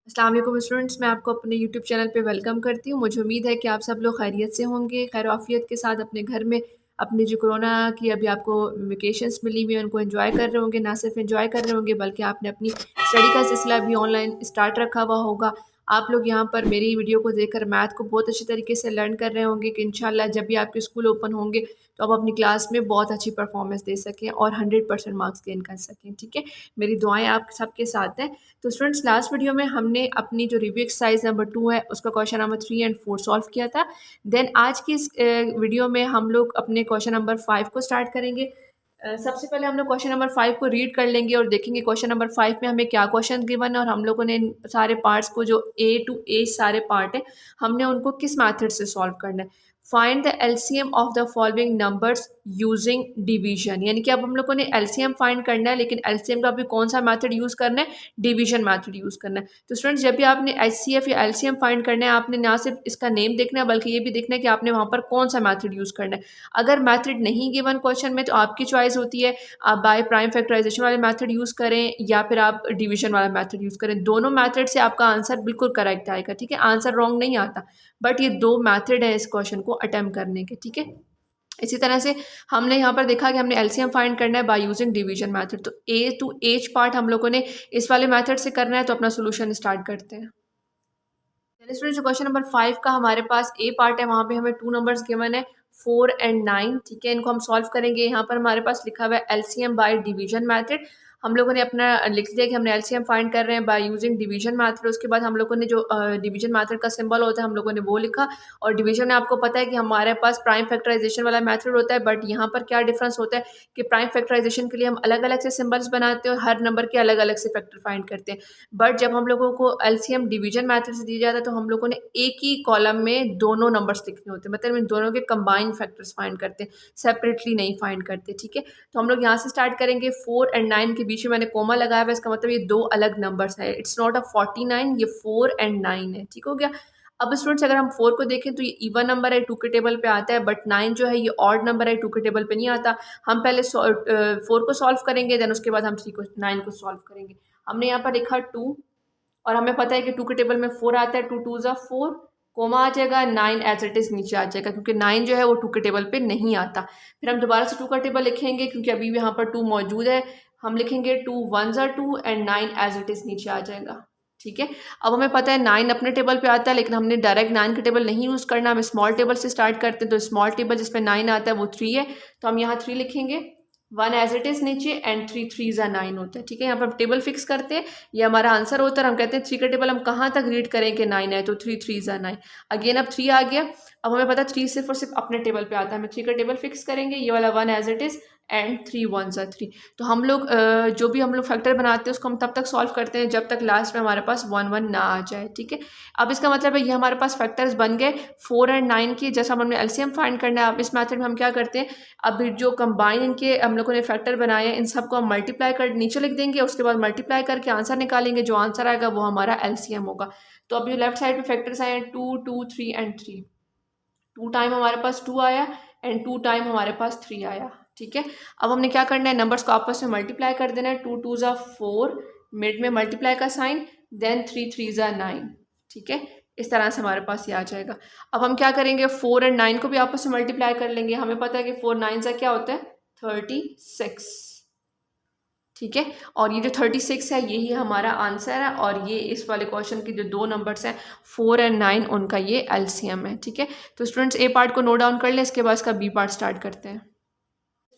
अस्सलाम वालेकुम स्टूडेंट्स, मैं आपको अपने यूट्यूब चैनल पे वेलकम करती हूँ। मुझे उम्मीद है कि आप सब लोग खैरियत से होंगे, खैर आफियत के साथ अपने घर में अपनी जो कोरोना की अभी आपको वेकेशंस मिली हुई है उनको एंजॉय कर रहे होंगे। ना सिर्फ एंजॉय कर रहे होंगे बल्कि आपने अपनी स्टडी का सिलसिला भी ऑनलाइन स्टार्ट रखा हुआ होगा। आप लोग यहाँ पर मेरी वीडियो को देखकर मैथ को बहुत अच्छी तरीके से लर्न कर रहे होंगे कि इंशाल्लाह जब भी आपके स्कूल ओपन होंगे तो आप अपनी क्लास में बहुत अच्छी परफॉर्मेंस दे सकें और 100% मार्क्स गेन कर सकें। ठीक है, मेरी दुआएं आप सबके साथ हैं। तो स्टूडेंट्स, लास्ट वीडियो में हमने अपनी जो रिव्यू एक्सरसाइज नंबर 2 है उसका क्वेश्चन नंबर 3 एंड 4 सॉल्व किया था। देन आज की इस वीडियो में हम लोग अपने क्वेश्चन नंबर 5 को स्टार्ट करेंगे। सबसे पहले हम लोग क्वेश्चन नंबर 5 को रीड कर लेंगे और देखेंगे क्वेश्चन नंबर 5 में हमें क्या क्वेश्चन गिवन है और हम लोगों ने इन सारे पार्ट्स को जो ए टू ए सारे पार्ट हैं हमने उनको किस मेथड से सॉल्व करना है। Find the LCM of the following numbers using division, यानी कि अब हम लोगों ने एलसीएम फाइंड करना है, लेकिन एलसीएम का भी कौन सा मेथड यूज करना है, डिवीजन मेथड यूज करना है। तो स्टूडेंट्स, जब भी आपने एचसीएफ या एलसीएम फाइंड करना है आपने ना सिर्फ इसका नेम देखना है बल्कि ये भी देखना है कि आपने वहां पर कौन सा मेथड यूज करना है। अगर मेथड नहीं गिवन क्वेश्चन में तो आपकी चॉइस होती है, आप बाय प्राइम फैक्टराइजेशन वाले मेथड यूज करें या फिर आप डिवीजन वाला मेथड यूज करें। दोनों मेथड से आपका आंसर बिल्कुल करेक्ट आएगा। ठीक है, आंसर रॉन्ग नहीं आता, बट ये दो मेथड है इस क्वेश्चन को अटेम्प्ट करने के। ठीक है, इसी तरह से हमने यहाँ पर देखा कि हमने एलसीएम फाइंड करना है बाय यूजिंग डिवीजन मेथड। तो ए टू एच पार्ट हम लोगों ने इस वाले मेथड से करना है, तो अपना सोल्यूशन स्टार्ट करते हैं। स्टूडेंट्स, क्वेश्चन नंबर 5 का हमारे पास ए पार्ट है, वहाँ पे हमें टू नंबर्स गिवन है 4 एंड 9। ठीक है, इनको हम सॉल्व करेंगे। यहाँ पर हमारे पास लिखा हुआ है एलसीएम बाय डिवीजन मेथड। हम लोगों ने अपना लिख दिया कि हमने एलसीएम फाइंड कर रहे हैं बाय यूजिंग डिवीजन मेथड। उसके बाद हम लोगों ने जो डिवीजन मेथड का सिंबल होता है हम लोगों ने वो लिखा। और डिवीजन में आपको पता है कि हमारे पास प्राइम फैक्टराइजेशन वाला मेथड होता है, बट यहाँ पर क्या डिफरेंस होता है कि प्राइम फैक्टराइजेशन के लिए हम अलग अलग से सिंबल्स बनाते हैं और हर नंबर के अलग अलग से फैक्टर फाइंड करते हैं। बट जब हम लोगों को एलसीएम डिवीजन मेथड से दिया जाता है तो हम लोगों ने एक ही कॉलम में दोनों नंबर्स लिखने होते हैं, मतलब इन दोनों के कंबाइंड फैक्टर्स फाइंड करते हैं, सेपरेटली नहीं फाइंड करते। ठीक है, तो हम लोग यहाँ से स्टार्ट करेंगे। 4 एंड 9 के बीच में मैंने कोमा लगाया हुआ है, इसका मतलब ये दो अलग नंबर्स है। इट्स नॉट अ 49, ये 4 एंड 9 है। ठीक हो गया। अब स्टूडेंट्स, अगर हम 4 को देखें तो ये इवन नंबर है, 2 के टेबल पे आता है, बट 9 जो है ये ऑड नंबर है, 2 के टेबल पे नहीं आता। हम पहले 4 को सॉल्व करेंगे, देन उसके बाद हम 9 को सॉल्व करेंगे। हमने यहाँ पर लिखा 2 और हमें पता है कि 2 के टेबल में 4 आता है, 2 2 ज़ा 4, कोमा आ जाएगा, 9 एज इट इज़ नीचे आ जाएगा क्योंकि 9 जो है वो 2 के टेबल पे नहीं आता। फिर हम दोबारा से 2 का टेबल लिखेंगे क्योंकि अभी भी यहाँ पर 2 मौजूद है। हम लिखेंगे 2 1 ज़ा 2 एंड 9 एज इट इज़ नीचे आ जाएगा। ठीक है, अब हमें पता है 9 अपने टेबल पे आता है, लेकिन हमने डायरेक्ट 9 का टेबल नहीं यूज़ करना, हम स्मॉल टेबल से स्टार्ट करते हैं। तो स्मॉल टेबल जिसमें 9 आता है वो 3 है, तो हम यहाँ 3 लिखेंगे, 1 एज इट इज़ नीचे एंड 3 3 ज़ा 9 होता है। ठीक है, यहाँ पर हम टेबल फिक्स करते हैं, ये हमारा आंसर होता है। हम कहते हैं 3 का टेबल हम कहाँ तक रीड करें कि 9 है, तो 3 3 ज़ा 9। अगेन अब 3 आ गया। अब हमें पता है 3 सिर्फ और सिर्फ अपने टेबल पे आता है, हमें 3 का टेबल फिक्स करेंगे, ये वाला 1 एज इट इज़ एंड 3 1 ज़ा 3। तो हम लोग जो भी हम लोग फैक्टर बनाते हैं उसको हम तब तक सॉल्व करते हैं जब तक लास्ट में हमारे पास 1 1 ना आ जाए। ठीक है, अब इसका मतलब है ये हमारे पास फैक्टर्स बन गए 4 एंड 9 की। जैसा हमने एलसीएम फाइंड करना है, अब इस मेथड में हम क्या करते हैं, अभी जो कंबाइन इनके हम लोगों ने फैक्टर बनाए हैं इन सबको हम मल्टीप्लाई कर नीचे लिख देंगे, उसके बाद मल्टीप्लाई करके आंसर निकालेंगे। जो आंसर आएगा वो हमारा एलसीएम होगा। तो अभी लेफ्ट साइड पे फैक्टर्स आए हैं 2 2 3 एंड 3। 2 टाइम हमारे पास 2 आया एंड 2 टाइम हमारे पास 3 आया। ठीक है, अब हमने क्या करना है, नंबर्स को आपस में मल्टीप्लाई कर देना है। 2 2 ज़ा 4, मिड में मल्टीप्लाई का साइन, देन 3 3 ज़ा 9। ठीक है, इस तरह से हमारे पास ये आ जाएगा। अब हम क्या करेंगे, 4 एंड 9 को भी आपस में मल्टीप्लाई कर लेंगे। हमें पता है कि 4 9 ज़ा क्या होता है, 36। ठीक है, और ये जो 36 है यही हमारा आंसर है, और ये इस वाले क्वेश्चन के जो दो नंबर्स हैं 4 एंड 9 उनका ये एलसीएम है। ठीक है, तो स्टूडेंट्स ए पार्ट को नोट डाउन कर लें, इसके बाद इसका बी पार्ट स्टार्ट करते हैं।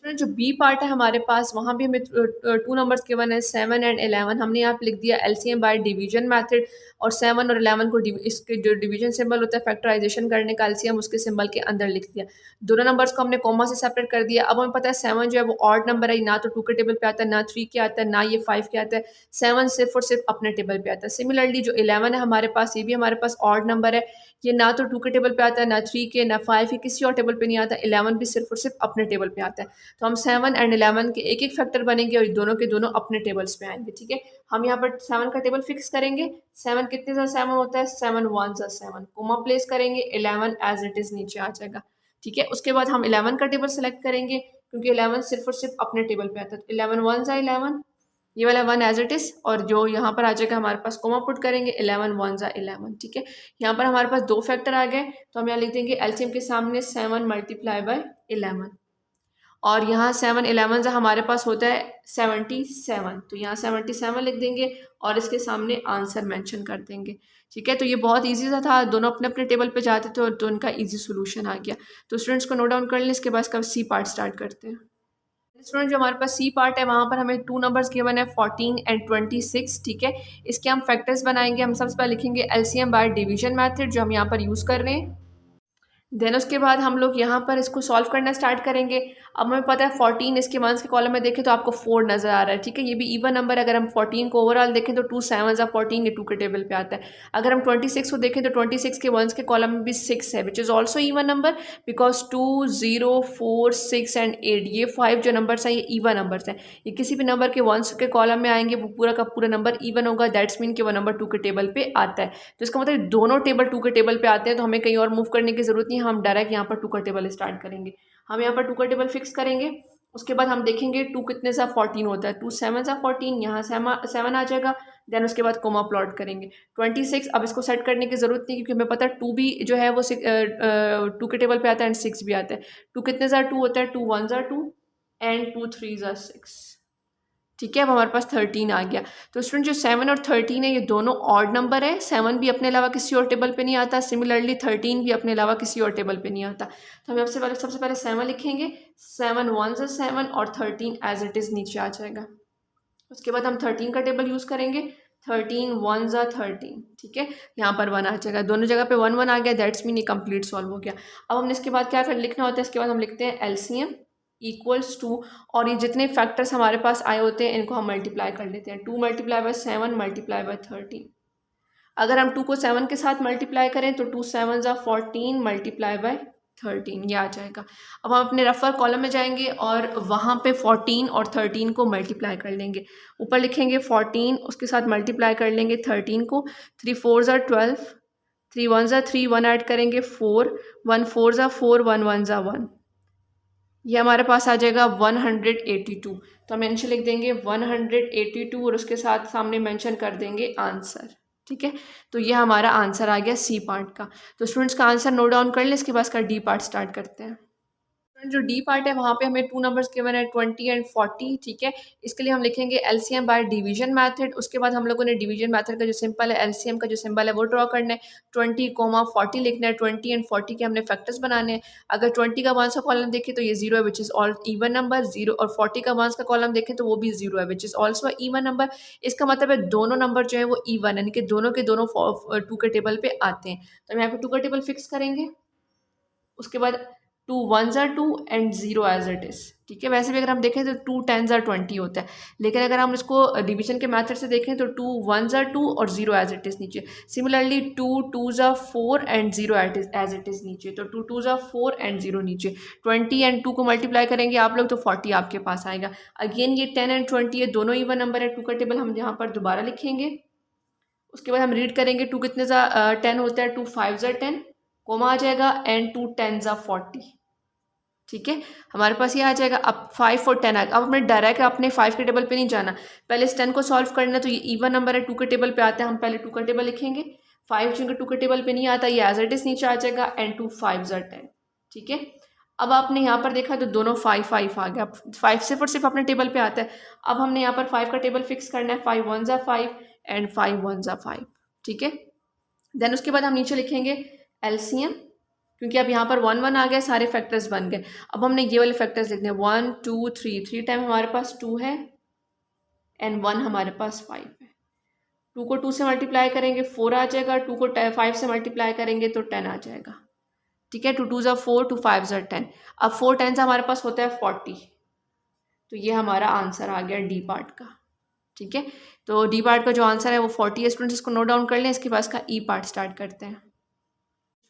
जो बी पार्ट है हमारे पास, वहाँ भी हमें टू नंबर्स गिवन है 7 एंड 11। हमने यहाँ पे लिख दिया एलसीएम बाय डिवीजन मेथड, और 7 और 11 को इसके जो डिवीजन सिंबल होता है फैक्टराइजेशन करने का, एलसीएम उसके सिंबल के अंदर लिख दिया। दोनों नंबर्स को हमने कॉमा से सेपरेट कर दिया। अब हमें पता है 7 जो है वो ऑड नंबर है, ना तो 2 के टेबल पे आता है, ना 3 के आता है, ना ये 5 के आता है। 7 सिर्फ और सिर्फ अपने टेबल पे आता है। सिमिलरली जो 11 है हमारे पास, ये भी हमारे पास ऑड नंबर है, ये ना तो 2 के टेबल पे आता है, ना 3 के, ना 5 के, किसी और टेबल पे नहीं आता। 11 भी सिर्फ और सिर्फ अपने टेबल पे आता है। तो हम 7 एंड 11 के एक एक फैक्टर बनेंगे और दोनों के दोनों अपने टेबल्स पे आएंगे। ठीक है, हम यहाँ पर 7 का टेबल फिक्स करेंगे। 7 कितने सा 7 होता है, 7 1 सा 7, कोमा प्लेस करेंगे, 11 एज इट इज नीचे आ जाएगा। ठीक है, उसके बाद हम 11 का टेबल सेलेक्ट करेंगे क्योंकि 11 सिर्फ और सिर्फ अपने टेबल पे आता है। 11 1 सा 11, ये वाला 1 एज इट इज़, और जो यहाँ पर आ जाएगा हमारे पास कोमा पुट करेंगे, 11 1 ज़ा 11, ठीक है। यहाँ पर हमारे पास दो फैक्टर आ गए, तो हम यहाँ लिख देंगे एलसीएम के सामने 7 मल्टीप्लाई बाय 11, और यहाँ 7 11 ज़ा हमारे पास होता है 77, तो यहाँ 77 लिख देंगे और इसके सामने आंसर मेंशन कर देंगे, ठीक है। तो ये बहुत इजी सा था, दोनों अपने अपने टेबल पे जाते थे और तो उनका इजी सोल्यूशन आ गया। तो स्टूडेंट्स को नोट डाउन कर लें, इसके बाद इसका सी पार्ट स्टार्ट करते हैं। स्टूडेंट जो हमारे पास सी पार्ट है वहाँ पर हमें टू नंबर्स गिवन है 14 एंड 26, ठीक है। इसके हम फैक्टर्स बनाएंगे। हम सबसे पहले लिखेंगे एलसीएम बाय डिवीजन मेथड जो हम यहाँ पर यूज़ कर रहे हैं। देन उसके बाद हम लोग यहाँ पर इसको सॉल्व करना स्टार्ट करेंगे। अब हमें पता है 14 इसके वंस के कॉलम में देखें तो आपको 4 नज़र आ रहा है, ठीक है। ये भी इवन नंबर, अगर हम 14 को ओवरऑल देखें तो 2 7 ज़ा 14, ये 2 के टेबल पे आता है। अगर हम 26 को देखें तो 26 के वंस के कॉलम में भी 6 है, which is also even number, because 2 0 4 6 and 8, ये 5 जो नंबर्स हैं ये इवन नंबर्स हैं। ये किसी भी नंबर के वंस के कॉलम में आएंगे, वो पूरा का पूरा नंबर इवन होगा, दैट्स मीन कि वो नंबर 2 के टेबल पे आता है। तो इसका मतलब दोनों टेबल 2 के टेबल पे आते हैं, तो हमें कहीं और मूव करने की जरूरत नहीं है, हम डायरेक्ट यहाँ पर 2 का टेबल स्टार्ट करेंगे। हम यहाँ पर 2 का टेबल फिक्स करेंगे। उसके बाद हम देखेंगे 2 कितने सा 14 होता है, 2 7 सा 14, यहाँ 7 आ जाएगा। देन उसके बाद कोमा प्लॉट करेंगे 26। अब इसको सेट करने की जरूरत नहीं, क्योंकि हमें पता है 2 भी जो है वो 2 के टेबल पे आता है एंड 6 भी आता है। 2 कितने सा 2 होता है, 2 1 ज़ा 2 एंड 2 3 ज़ा 6, ठीक है। अब हमारे पास 13 आ गया। तो स्टूडेंट जो 7 और 13 है ये दोनों ऑड नंबर है, 7 भी अपने अलावा किसी और टेबल पे नहीं आता, सिमिलरली 13 भी अपने अलावा किसी और टेबल पे नहीं आता। तो हम सबसे पहले 7 लिखेंगे, 7 1 ज़ा 7 और 13 एज इट इज़ नीचे आ जाएगा। उसके बाद हम 13 का टेबल यूज़ करेंगे, 13 1 ज़ा 13, ठीक है। यहाँ पर 1 आ जाएगा, दोनों जगह पे 1 1 आ गया, दैट्स मीन ये कंप्लीट सॉल्व हो गया। अब हमने इसके बाद क्या लिखना होता है, इसके बाद हम लिखते हैं एलसीएम इक्वल्स टू, और ये जितने फैक्टर्स हमारे पास आए होते हैं इनको हम मल्टीप्लाई कर लेते हैं। 2 मल्टीप्लाई बाय 7 मल्टीप्लाई बाय 13। अगर हम 2 को 7 के साथ मल्टीप्लाई करें तो 2 7 ज़ा 14 मल्टीप्लाई बाय 13, ये आ जाएगा। अब हम अपने रफर कॉलम में जाएंगे और वहाँ पे 14 और 13 को मल्टीप्लाई कर लेंगे। ऊपर लिखेंगे 14, उसके साथ मल्टीप्लाई कर लेंगे 13 को, 3 4 ज़ा 12, 3 1 ज़ा 3, 1 ऐड करेंगे 4, 1 4 ज़ा 4, 1 1 ज़ा 1, ये हमारे पास आ जाएगा 182। तो हम नीचे लिख देंगे 182 और उसके साथ सामने मेंशन कर देंगे आंसर, ठीक है। तो ये हमारा आंसर आ गया सी पार्ट का। तो स्टूडेंट्स का आंसर नोट डाउन कर लें, इसके बाद इसका डी पार्ट स्टार्ट करते हैं। जो डी पार्ट है वहाँ पे हमें 2 नंबर्स गिवन है 20 एंड 40, ठीक है। इसके लिए हम लिखेंगे एलसीएम बाय डिवीजन मेथड। उसके बाद हम लोगों ने डिवीजन मेथड का जो सिंपल है, एलसीएम का जो सिंबल है वो ड्रॉ करना है, 20 40 लिखना है। 20 एंड 40 के हमने फैक्टर्स बनाने हैं। अगर 20 का वंस का कॉलम देखें तो ये 0 है, which is all even number 0, और 40 का वंस का कॉलम देखें तो वो भी 0 है, which is also even number. इसका मतलब है दोनों नंबर जो है वो इवन है, यानी कि दोनों के दोनों 2 के टेबल पे आते हैं। तो हम यहाँ पे 2 का टेबल फिक्स करेंगे। उसके बाद 2 1 ज़ा 2 एंड 0 एज इट इज़, ठीक है। वैसे भी अगर हम देखें तो 2 10 ज़ा 20 होता है, लेकिन अगर हम इसको डिवीजन के मेथड से देखें तो 2 1 ज़ा 2 और 0 एज इट इज़ नीचे। सिमिलरली 2 2 ज़ा 4 एंड 0 एज इट इज़ नीचे, तो 2 2 ज़ा 4 एंड 0 नीचे। 20 एंड 2 को मल्टीप्लाई करेंगे आप लोग तो 40 आपके पास आएगा। अगेन ये 10 एंड 20 ये दोनों इवन नंबर है। 2 का टेबल हम यहाँ पर दोबारा लिखेंगे। उसके बाद हम रीड करेंगे 2 कितने ज़ा 10 होता है, 2 5 ज़ा 10, कोमा आ जाएगा, एंड 2 10 ज़ा 40, ठीक है। हमारे पास ये आ जाएगा। अब 5 और 10 आएगा। अब हमें डायरेक्ट अपने 5 के टेबल पे नहीं जाना, पहले इस 10 को सॉल्व करना है। तो ये इवन नंबर है, 2 के टेबल पे आता है, हम पहले 2 का टेबल लिखेंगे। 5 चूँकि 2 के टेबल पे नहीं आता, ये एज इट इज नीचे आ जाएगा, एंड 2 5 ज़ा 10, ठीक है। अब आपने यहाँ पर देखा तो दोनों 5 5 आ गया। 5 सिर्फ और सिर्फ अपने टेबल पे आता है। अब हमने यहाँ पर 5 का टेबल फिक्स करना है, 5 1 ज़ा 5 एंड 5 1 ज़ा 5, ठीक है। देन उसके बाद हम नीचे लिखेंगे एलसीएम, क्योंकि अब यहाँ पर 1 1 आ गया, सारे फैक्टर्स बन गए। अब हमने ये वाले फैक्टर्स लिखने हैं, 1 2 3, 3 टाइम हमारे पास 2 है एंड 1 हमारे पास 5 है। 2 को 2 से मल्टीप्लाई करेंगे 4 आ जाएगा, 2 को 5 से मल्टीप्लाई करेंगे तो 10 आ जाएगा, ठीक है। 2 2 ज़ा 4, 2 5 ज़ा 10। अब 4 10 से हमारे पास होता है 40, तो ये हमारा आंसर आ गया डी पार्ट का, ठीक है। तो डी पार्ट का जो आंसर है वो 40 है। स्टूडेंट्स इसको नोट डाउन कर लें, इसके बाद इसका ई पार्ट स्टार्ट करते हैं।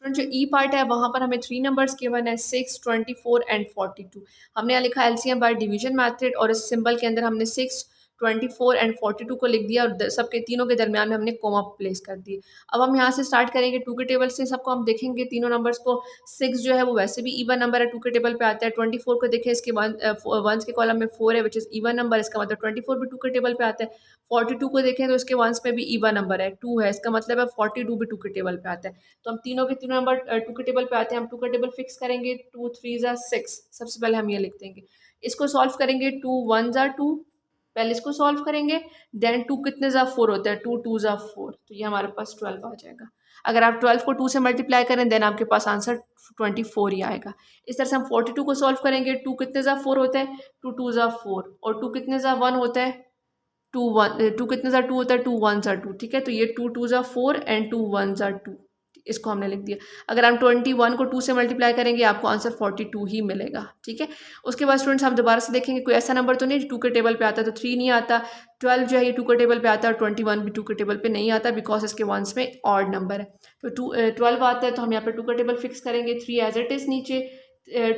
स्टूडेंट जो ई पार्ट है वहाँ पर हमें 3 नंबर्स गिवन है, 6 24 एंड 42। हमने यहाँ लिखा एलसीएम बाय डिवीजन मेथड, और इस सिंबल के अंदर हमने 6 24 एंड 42 को लिख दिया और सबके तीनों के दरमियान में हमने कोमा प्लेस कर दिए। अब हम यहाँ से स्टार्ट करेंगे टू के टेबल से, सबको हम देखेंगे तीनों नंबर्स को। 6 जो है वो वैसे भी ईवन नंबर है, टू के टेबल पे आता है। 24 को देखें, इसके वंस के कॉलम में 4 है विच इज़ ईवन नंबर, इसका मतलब 24 भी टू के टेबल पे आता है। 42 को देखें तो इसके वंस में भी ईवन नंबर है, 2 है, इसका मतलब है 42 भी टू के टेबल पे आता है। तो हम तीनों के तीनों नंबर टू के टेबल पे आते हैं, हम टू का टेबल फिक्स करेंगे। 2 3 ज़ा 6, सबसे पहले हम ये लिख देंगे। इसको सॉल्व करेंगे, 2 1 ज़ा 2, पहले इसको सॉल्व करेंगे, देन 2 कितने ज़ा 4 होता है, 2 2 ज़ा 4, तो ये हमारे पास 12 आ जाएगा। अगर आप 12 को 2 से मल्टीप्लाई करें देन आपके पास आंसर 24 ही आएगा। इस तरह से हम 42 को सॉल्व करेंगे, 2 कितने ज़ा 4 होता है, 2 2 ज़ा 4, और 2 कितने ज़ा 1 होता है, 2 कितने ज़ा 2 होता है, 2 1 ज़ा 2, ठीक है। तो ये 2 2 ज़ा 4 एंड 2 1 ज़ा 2, इसको हमने लिख दिया। अगर हम 21 को 2 से मल्टीप्लाई करेंगे आपको आंसर 42 ही मिलेगा, ठीक है। उसके बाद स्टूडेंट्स हम दोबारा से देखेंगे कोई ऐसा नंबर तो नहीं जो 2 के टेबल पे आता है, तो 3 नहीं आता। 12 जो है ये 2 के टेबल पे आता है और 21 भी 2 के टेबल पे नहीं आता बिकॉज इसके वंस में ऑड नंबर है। तो 12 आता है तो हम यहाँ पे 2 का टेबल फिक्स करेंगे। 3 एज इट इज़ नीचे,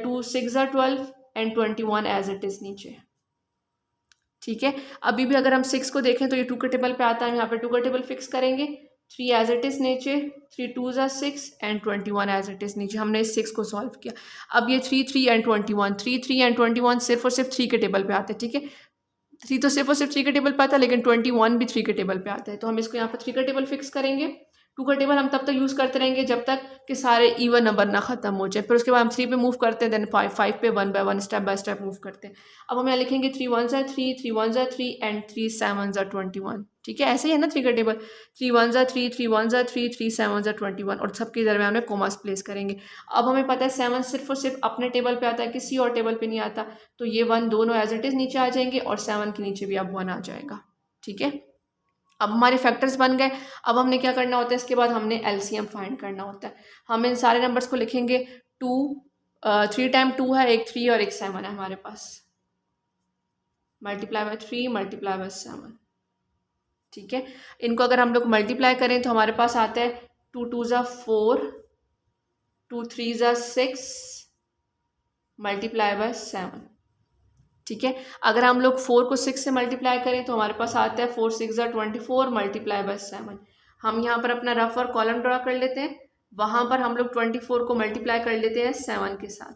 2 6 ज़ा 12 एंड 21 एज इट इज़ नीचे, ठीक है। अभी भी अगर हम 6 को देखें तो ये 2 के टेबल पे आता है, यहाँ पे 2 का टेबल फिक्स करेंगे। 3 एज इट इज़ नीचे, 3 2 ज़ा 6 एंड 21 एज इट इज़ नीचे, हमने इस 6 को सॉल्व किया। अब ये 3 3 एंड 21, 3 3 एंड 21 सिर्फ और सिर्फ 3 के टेबल पे आते हैं, ठीक है। 3 तो सिर्फ और सिर्फ 3 के टेबल पे आता है, लेकिन 21 भी 3 के टेबल पे आता है, तो हम इसको यहाँ पर 3 का टेबल फिक्स करेंगे। 2 का टेबल हम तब तक यूज़ करते रहेंगे जब तक कि सारे इवन नंबर ना ख़त्म हो जाए, फिर उसके बाद हम 3 पे मूव करते हैं, देन 5 पे 1 by 1 step by step move करते हैं। अब हम यहाँ लिखेंगे 3 1 ज़ा 3, 3 1 ज़ा 3 एंड 3 7 ज़ा 21, ठीक है। ऐसे ही है ना 3 का टेबल, 3 1 ज़ा 3, 3 1 ज़ा 3, 3 7 ज़ा 21, और सबके दरमियान में कोमास प्लेस करेंगे। अब हमें पता है 7 सिर्फ और सिर्फ अपने टेबल पे आता है, किसी और टेबल पे नहीं आता, तो ये 1 दोनों एज इट इज़ नीचे आ जाएंगे और 7 के नीचे भी अब 1 आ जाएगा, ठीक है। अब हमारे फैक्टर्स बन गए। अब हमने क्या करना होता है, इसके बाद हमने एलसीएम फाइंड करना होता है। हम इन सारे नंबर्स को लिखेंगे। 2 3 टाइम 2 है, एक 3 और एक 7 है हमारे पास, मल्टीप्लाई बाय 3 मल्टीप्लाई बाय 7, ठीक है। इनको अगर हम लोग मल्टीप्लाई करें तो हमारे पास आता है 2 2 ज़ा 4, 2 3 ज़ा 6 मल्टीप्लाई बाय 7, ठीक है। अगर हम लोग 4 को 6 से मल्टीप्लाई करें तो हमारे पास आता है 4 6 ज़ा 24 मल्टीप्लाई बाय 7। हम यहाँ पर अपना रफ और कॉलम ड्रा कर लेते हैं, वहाँ पर हम लोग 24 को मल्टीप्लाई कर लेते हैं 7 के साथ,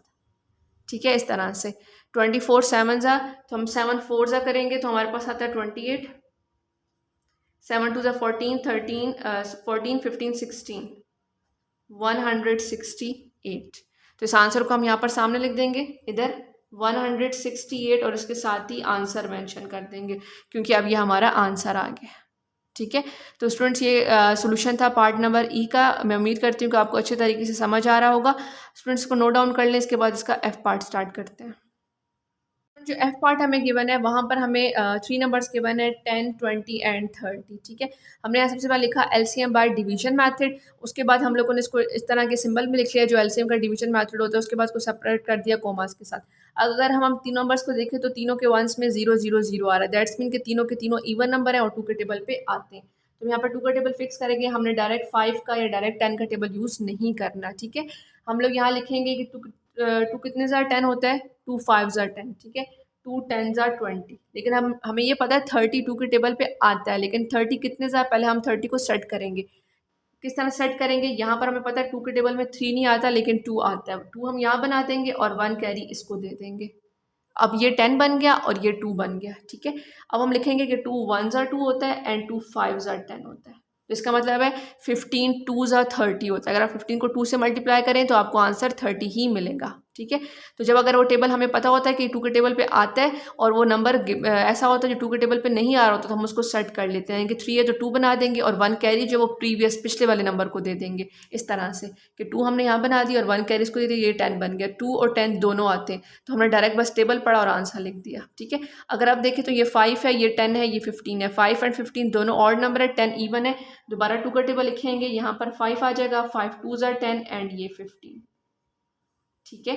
ठीक है। इस तरह से 24 7 ज़ा, तो हम 7 4 ज़ा करेंगे तो हमारे पास आता है 28, 7 2 ज़ा 14 13 14 15 16 168। तो इस आंसर को हम यहाँ पर सामने लिख देंगे इधर 168 और इसके साथ ही आंसर मेंशन कर देंगे क्योंकि अब ये हमारा आंसर आ गया, ठीक है। तो स्टूडेंट्स ये सॉल्यूशन था पार्ट नंबर ई का। मैं उम्मीद करती हूँ कि आपको अच्छे तरीके से समझ आ रहा होगा। स्टूडेंट्स को नोट डाउन कर लें, इसके बाद इसका एफ पार्ट स्टार्ट करते हैं। जो एफ पार्ट हमें गिवन है वहाँ पर हमें 3 नंबर्स गिवन है 10 20 एंड 30, ठीक है। हमने यहाँ सबसे पहले लिखा एलसीएम बाय डिवीजन मेथड, उसके बाद हम लोगों ने इसको इस तरह के सिंबल में लिख लिया जो एलसीएम का डिवीजन मेथड होता है, उसके बाद उसको सेपरेट कर दिया कोमास के साथ। अगर हम तीन नंबर्स को देखें तो तीनों के वंस में 0 0 0 आ रहा है, दैट्स मीन के तीनों ईवन नंबर है और 2 के टेबल पे आते हैं। तो यहाँ पर 2 का टेबल फिक्स करेंगे, हमने डायरेक्ट 5 का या डायरेक्ट 10 का टेबल यूज़ नहीं करना, ठीक है। हम लोग यहाँ लिखेंगे कि 2 कितने ज़ा 10 होता है, 2 5 ज़ा 10, ठीक है। 2 10 ज़ा 20, लेकिन हमें ये पता है 32 के टेबल पे आता है, लेकिन 30 कितने ज़ा, पहले हम 30 को सेट करेंगे। किस तरह सेट करेंगे, यहाँ पर हमें पता है 2 के टेबल में 3 नहीं आता लेकिन 2 आता है, 2 हम यहाँ बना देंगे और 1 कैरी इसको दे देंगे। अब ये 10 बन गया और ये 2 बन गया, ठीक है। अब हम लिखेंगे कि 2 1 ज़ा 2 होता है एंड 2 5 ज़ा 10 होता है, तो इसका मतलब है 15 2 ज़ा 30 होता है। अगर आप 15 को 2 से मल्टीप्लाई करें तो आपको आंसर 30 ही मिलेगा, ठीक है। तो जब अगर वो टेबल हमें पता होता है कि 2 के टेबल पे आता है और वो नंबर ऐसा होता है जो 2 के टेबल पे नहीं आ रहा होता, तो हम उसको सेट कर लेते हैं कि 3 है तो 2 बना देंगे और 1 कैरी जो वो प्रीवियस पिछले वाले नंबर को दे देंगे, इस तरह से कि 2 हमने यहाँ बना दी और 1 कैरी इसको दे दी, ये 10 बन गया। 2 और 10 दोनों आते हैं तो हमने डायरेक्ट बस टेबल पढ़ा और आंसर लिख दिया, ठीक है। अगर आप देखें तो ये 5 है, ये 10 है, ये 15 है, 5 एंड 15 दोनों ऑड नंबर है, 10 ईवन है। दोबारा 2 का टेबल लिखेंगे, यहाँ पर 5 आ जाएगा, 5 2 ज़ा 10 एंड ये 15, ठीक है।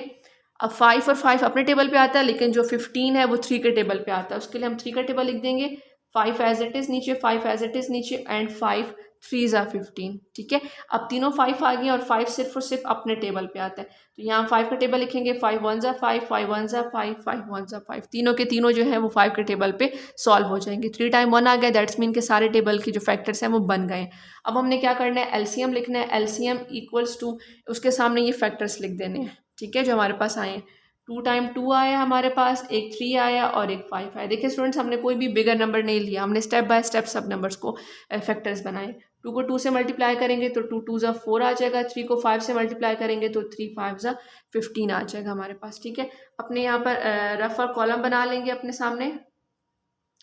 अब 5 और 5 अपने टेबल पे आता है, लेकिन जो 15 है वो 3 के टेबल पे आता है, उसके लिए हम 3 का टेबल लिख देंगे। 5 एज इट इज़ नीचे, 5 एज इट इज़ नीचे एंड 5 3 ज़ा 15, ठीक है। अब तीनों 5 आ गए और 5 सिर्फ और सिर्फ अपने टेबल पे आता है, तो यहाँ 5 का टेबल लिखेंगे, 5 1 ज़ा 5, 5 1 ज़ा 5, 5 1 ज़ा 5, तीनों के तीनों जो है वो 5 के टेबल पे सॉल्व हो जाएंगे। 3 टाइम 1 आ गया, दैट्स मीन के सारे टेबल के जो फैक्टर्स हैं वो बन गए। अब हमने क्या करना है, एलसीएम लिखना है। एलसीएम इक्वल्स टू, उसके सामने ये फैक्टर्स लिख देने हैं, ठीक है, जो हमारे पास आए हैं। 2 टाइम 2 आया हमारे पास, एक 3 आया और एक 5 आया। देखिए स्टूडेंट्स, हमने कोई भी बिगर नंबर नहीं लिया, हमने स्टेप बाय स्टेप सब नंबर्स को फैक्टर्स बनाए। 2 को 2 से मल्टीप्लाई करेंगे तो 2 2 ज़ा 4 आ जाएगा। 3 को 5 से मल्टीप्लाई करेंगे तो 3 5 ज़ा 15 आ जाएगा हमारे पास, ठीक है। अपने यहाँ पर रफ और कॉलम बना लेंगे अपने सामने।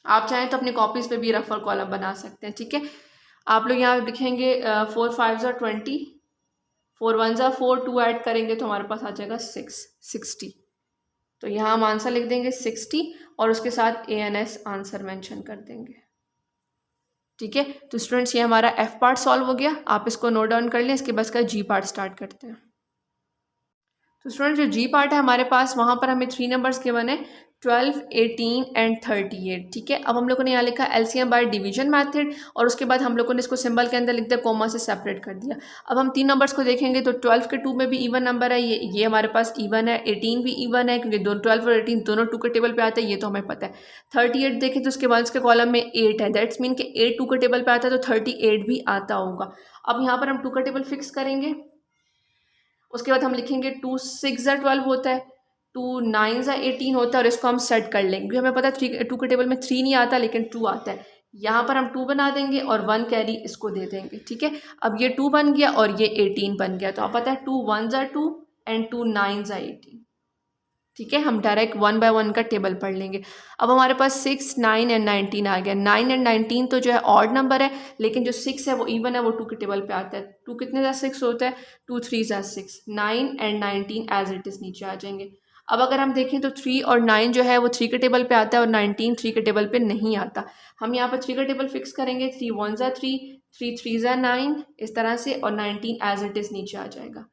आप चाहें तो अपनी कॉपीज़ पे भी रफ और कॉलम बना सकते हैं, ठीक है। आप लोग यहाँ लिखेंगे 4 5 ज़ा 20, 4 1 ज़ा 4, 2 ऐड करेंगे तो हमारे पास आ जाएगा 60। तो यहाँ हम आंसर लिख देंगे 60 और उसके साथ ANS आंसर मेंशन कर देंगे, ठीक है। तो स्टूडेंट्स, ये हमारा F पार्ट सॉल्व हो गया, आप इसको नोट डाउन कर लें। इसके बाद का G पार्ट स्टार्ट करते हैं। तो स्टूडेंट, जो G पार्ट है हमारे पास, वहाँ पर हमें 3 नंबर्स गिवन है, 12 18 एंड 38, ठीक है। अब हम लोगों ने यहाँ लिखा LCM बाय डिवीजन मेथड और उसके बाद हम लोगों ने इसको सिंबल के अंदर लिख दिया, कोमा से सेपरेट कर दिया। अब हम 3 नंबर्स को देखेंगे तो 12 के 2 में भी इवन नंबर है, ये हमारे पास इवन है। 18 भी इवन है क्योंकि 12 और 18 दोनों 2 के टेबल पे आते हैं, ये तो हमें पता है। 38 देखें तो उसके बाद उसके कॉलम में 8 है, दैट्स मीन कि 8 2 के टेबल पे आता है तो 38 भी आता होगा। अब यहाँ पर हम 2 का टेबल फिक्स करेंगे। उसके बाद हम लिखेंगे 2 6 ज़ा 12 होता है, 2 9 ज़ा 18 होता है और इसको हम सेट कर लेंगे क्योंकि हमें पता है 2 के टेबल में 3 नहीं आता लेकिन 2 आता है। यहाँ पर हम 2 बना देंगे और 1 कैरी इसको दे देंगे, ठीक है। अब ये 2 बन गया और ये 18 बन गया, तो आप पता है 2 1 ज़ा 2 एंड 2 9 ज़ा 18, ठीक है। हम डायरेक्ट 1 बाय 1 का टेबल पढ़ लेंगे। अब हमारे पास 6 9 एंड 19 आ गया। 9 एंड 19 तो जो है ऑड नंबर है, लेकिन जो 6 है वो इवन है, वो 2 के टेबल पे आता है। 2 कितने ज़ा 6 होता है, 2 3 ज़ा 6, 9 एंड 19 एज इट इज़ नीचे आ जाएंगे। अब अगर हम देखें तो 3 और 9 जो है वो 3 के टेबल पे आता है और 19 3 के टेबल पे नहीं आता। हम यहाँ पर 3 का टेबल फिक्स करेंगे, 3 1 ज़ा 3, 3 3 ज़ा 9, इस तरह से, और 19 एज इट इज़ नीचे आ जाएगा।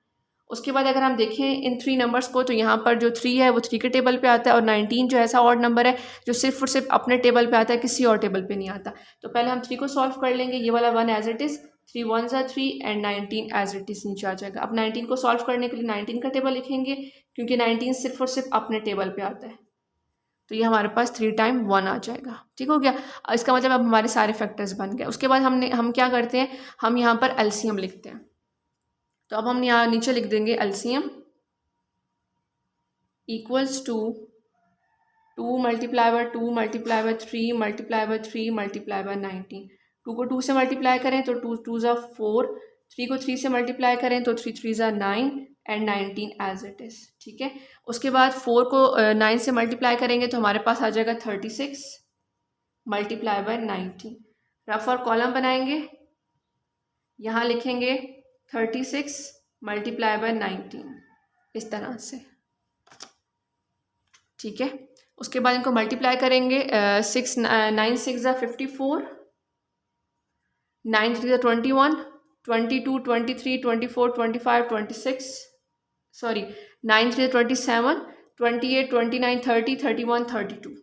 उसके बाद अगर हम देखें इन 3 नंबर्स को तो यहाँ पर जो 3 है वो 3 के टेबल पे आता है और 19 जो ऐसा ऑड नंबर है जो सिर्फ और सिर्फ अपने टेबल पे आता है, किसी और टेबल पे नहीं आता। तो पहले हम 3 को सॉल्व कर लेंगे, ये वाला 1 एज इट इज़, 3 1 ज़ा 3 एंड 19 एज इट इज़ नीचे आ जाएगा। अब 19 को सॉल्व करने के लिए 19 का टेबल लिखेंगे क्योंकि 19 सिर्फ और सिर्फ अपने टेबल पे आता है, तो ये हमारे पास 3 टाइम 1 आ जाएगा, ठीक हो गया। इसका मतलब अब हमारे सारे फैक्टर्स बन गए। उसके बाद हम क्या करते हैं, हम यहाँ पर LCM लिखते हैं। तो अब हम यहाँ नीचे लिख देंगे LCM equals to 2 multiply by 2 multiply by 3 multiply by 3 multiply by 19। 2 को 2 से मल्टीप्लाई करें तो 2 2 ज़ा 4, 3 को 3 से मल्टीप्लाई करें तो 3 3 ज़ा 9 एंड 19 एज इट इज़, ठीक है। उसके बाद 4 को 9 से मल्टीप्लाई करेंगे तो हमारे पास आ जाएगा 36 मल्टीप्लाई बाय 19। रफ और कॉलम बनाएंगे, यहाँ लिखेंगे 36 मल्टीप्लाई बाय 19 इस तरह से, ठीक है। उसके बाद इनको मल्टीप्लाई करेंगे, 6 9 6 ज़ा 54, 9 3 ज़ा 21, 22 23 24 25 26, सॉरी 9 3 ज़ा 27, 28 29 30 31 32,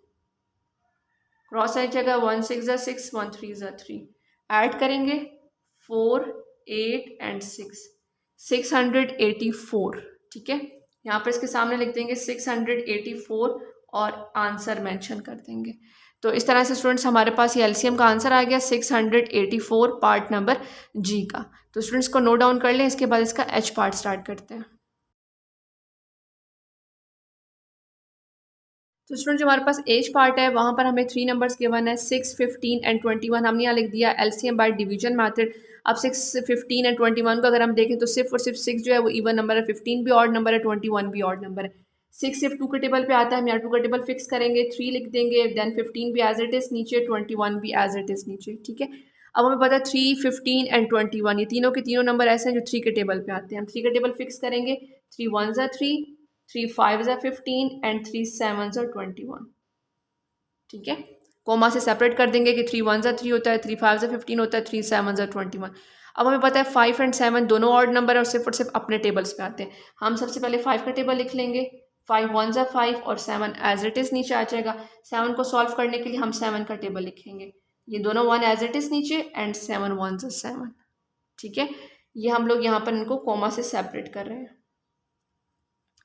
क्रॉस आइट जगह 1 6 ज़ा 6, 1 3 ज़ा 3, ऐड करेंगे 4 8 एंड 6, 684, ठीक है। यहाँ पर इसके सामने लिख देंगे 684 और आंसर मेंशन कर देंगे। तो इस तरह से स्टूडेंट्स हमारे पास ये LCM का आंसर आ गया 684 पार्ट नंबर G का। तो स्टूडेंट्स को नोट डाउन कर लें, इसके बाद इसका H पार्ट स्टार्ट करते हैं। तो स्टूडेंट जो हमारे पास एज पार्ट है वहाँ पर हमें 3 नंबर्स गिवन है, 6 15 एंड 21। हमने यहाँ लिख दिया LCM बाय डिवीजन मेथड। अब 6 15 एंड 21 को अगर हम देखें तो सिर्फ और सिर्फ 6 जो है वो इवन नंबर है, 15 भी ऑड नंबर है, 21 भी ऑड नंबर है। 6 सिर्फ 2 के टेबल पे आता है, हम यहाँ 2 का टेबल फिक्स करेंगे, 3 लिख देंगे, देन 15 भी एज इट इज़ नीचे, 21 भी एज इट इज़ नीचे, ठीक है। अब हमें पता है 3 15 एंड 21 ये तीनों के तीनों नंबर ऐसे हैं जो 3 के टेबल पे आते हैं। हम 3 का टेबल फिक्स करेंगे, 3 1 ज़ा 3, 3 5 ज़ा 15 एंड 3 7 ज़ा 21, ठीक है। कोमा से सेपरेट कर देंगे कि 3 1 ज़ा 3 होता है, 3 5 ज़ा 15 होता है, 3 7 ज़ा 21। अब हमें पता है 5 एंड 7 दोनों ऑड नंबर है और सिर्फ अपने टेबल्स पे आते हैं। हम सबसे पहले 5 का टेबल लिख लेंगे, 5 1 ज़ा 5 और 7 एज इट इज़ नीचे आ जाएगा। 7 को सॉल्व करने के लिए हम 7 का टेबल लिखेंगे, ये दोनों 1 एज इट इज़ नीचे एंड 7 1 ज़ा 7, ठीक है, ये हम लोग यहाँ पर इनको कॉमा से सेपरेट कर रहे हैं।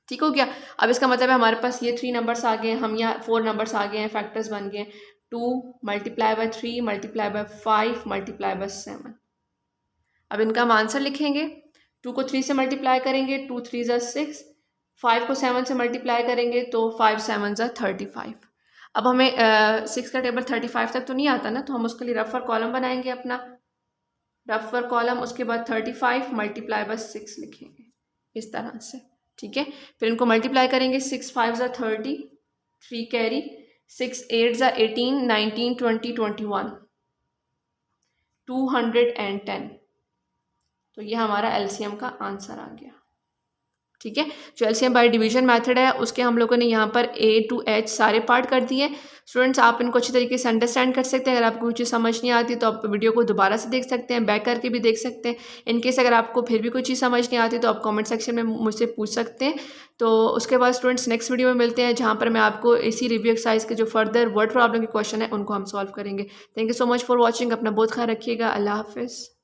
ठीक हो गया। अब इसका मतलब है हमारे पास ये 3 नंबर्स आ गए हैं, हम यहाँ 4 नंबर्स आ गए हैं, फैक्टर्स बन गए हैं। 2 multiply by 3 multiply bye 5 multiply by 7। अब इनका हम आंसर लिखेंगे। 2 को 3 से मल्टीप्लाई करेंगे, 2 3 ज़ा 6। 5 को 7 से मल्टीप्लाई करेंगे तो 5 7 ज़ा 35। अब हमें 6 का टेबल 35 तक तो नहीं आता ना, तो हम उसके लिए रफर कॉलम बनाएंगे अपना। रफर कॉलम, उसके बाद 35 मल्टीप्लाई बाय 6 लिखेंगे इस तरह से। ठीक है, फिर इनको मल्टीप्लाई करेंगे। 6 5 ज़ा 30, 3 कैरी, 6 8 ज़ा 18, 19 20 21, 210। तो ये हमारा एलसीएम का आंसर आ गया। ठीक है, जो एलसीएम बाय डिवीजन मेथड है उसके हम लोगों ने यहाँ पर A to H सारे पार्ट कर दिए। स्टूडेंट्स, आप इनको अच्छी तरीके से अंडरस्टैंड कर सकते हैं। अगर आपको कोई चीज़ समझ नहीं आती तो आप वीडियो को दोबारा से देख सकते हैं, बैक करके भी देख सकते हैं। इनकेस अगर आपको फिर भी कोई चीज़ समझ नहीं आती तो आप कमेंट सेक्शन में मुझसे पूछ सकते हैं। तो उसके बाद स्टूडेंट्स नेक्स्ट वीडियो में मिलते हैं, जहाँ पर मैं आपको इसी रिव्यू एक्सरसाइज के जो फर्दर वर्ड प्रॉब्लम के क्वेश्चन है उनको हम सॉल्व करेंगे। Thank you so much for watching. अपना बहुत ख्याल रखिएगा। अल्लाह हाफिज़।